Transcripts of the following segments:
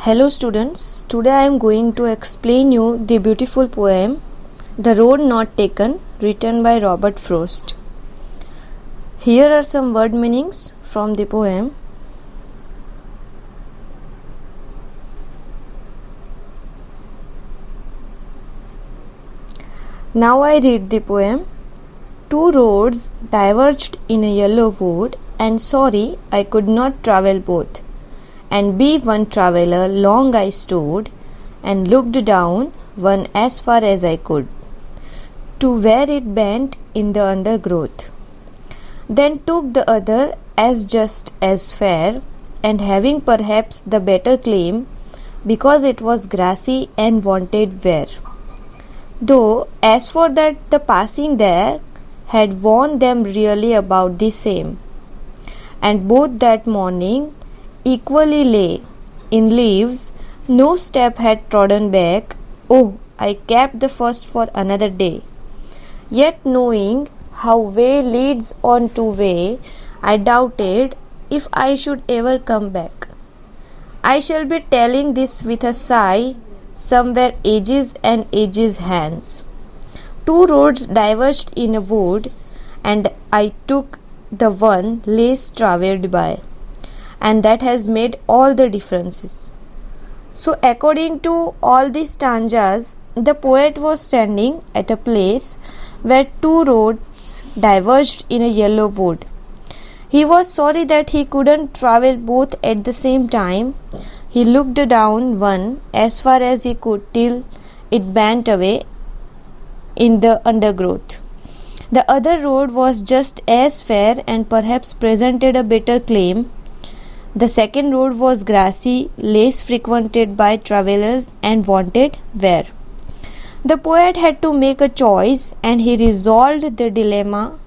Hello students, today I am going to explain you the beautiful poem The Road Not Taken written by Robert Frost. Here are some word meanings from the poem. Now I read the poem. Two roads diverged in a yellow wood, and sorry I could not travel both. And be one traveller long I stood, and looked down one as far as I could, to where it bent in the undergrowth. Then took the other as just as fair, and having perhaps the better claim, because it was grassy and wanted wear. Though as for that the passing there had warned them really about the same, and both that morning equally lay in leaves, no step had trodden back. Oh, I kept the first for another day. Yet knowing how way leads on to way, I doubted if I should ever come back. I shall be telling this with a sigh, somewhere ages and ages hence. Two roads diverged in a wood, and I took the one less travelled by, and that has made all the differences. So according to all these stanzas, the poet was standing at a place where two roads diverged in a yellow wood. He was sorry that he couldn't travel both at the same time. He looked down one as far as he could till it bent away in the undergrowth. The other road was just as fair and perhaps presented a better claim. The second road was grassy, less frequented by travellers, and wanted wear. The poet had to make a choice, and he resolved the dilemma.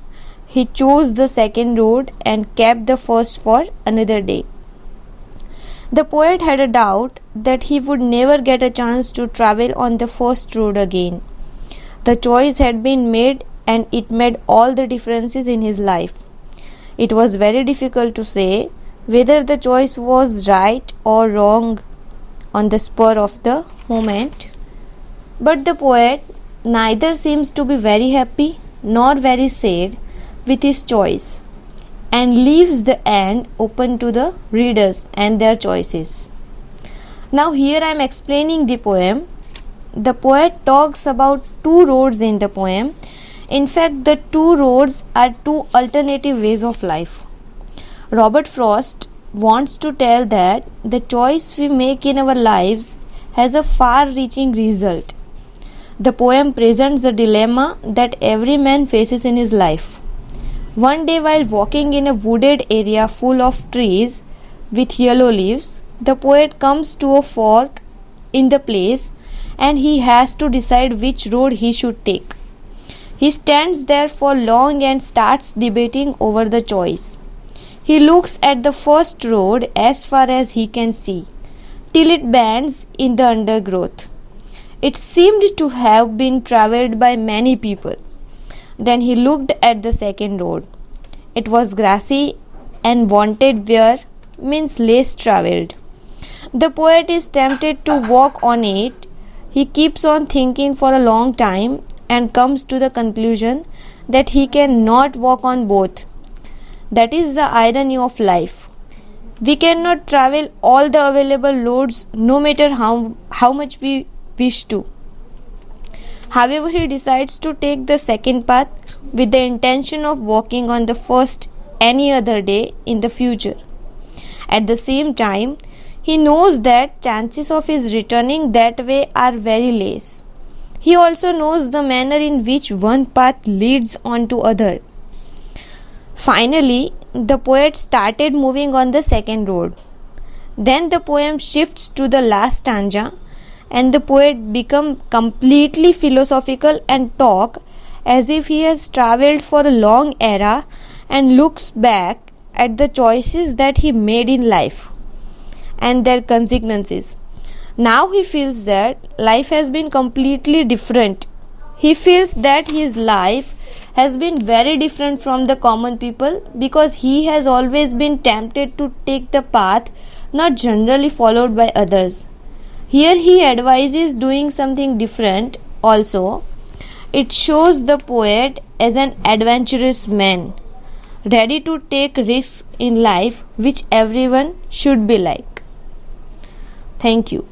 He chose the second road and kept the first for another day. The poet had a doubt that he would never get a chance to travel on the first road again. The choice had been made, and it made all the differences in his life. It was very difficult to say whether the choice was right or wrong on the spur of the moment. But the poet neither seems to be very happy nor very sad with his choice, and leaves the end open to the readers and their choices. Now here I am explaining the poem. The poet talks about two roads in the poem. In fact, the two roads are two alternative ways of life. Robert Frost wants to tell that the choice we make in our lives has a far-reaching result. The poem presents a dilemma that every man faces in his life. One day, while walking in a wooded area full of trees with yellow leaves, the poet comes to a fork in the place, and he has to decide which road he should take. He stands there for long and starts debating over the choice. He looks at the first road as far as he can see, till it bends in the undergrowth. It seemed to have been travelled by many people. Then he looked at the second road. It was grassy and wanted wear, means less travelled. The poet is tempted to walk on it. He keeps on thinking for a long time and comes to the conclusion that he cannot walk on both. That is the irony of life. We cannot travel all the available roads no matter how much we wish to. However, he decides to take the second path with the intention of walking on the first any other day in the future. At the same time, he knows that chances of his returning that way are very less. He also knows the manner in which one path leads on to other. Finally, the poet started moving on the second road. Then the poem shifts to the last stanza, and the poet becomes completely philosophical and talk as if he has travelled for a long era and looks back at the choices that he made in life and their consequences. Now he feels that life has been completely different. He feels that his life has been very different from the common people because he has always been tempted to take the path not generally followed by others. Here he advises doing something different also. It shows the poet as an adventurous man, ready to take risks in life, which everyone should be like. Thank you.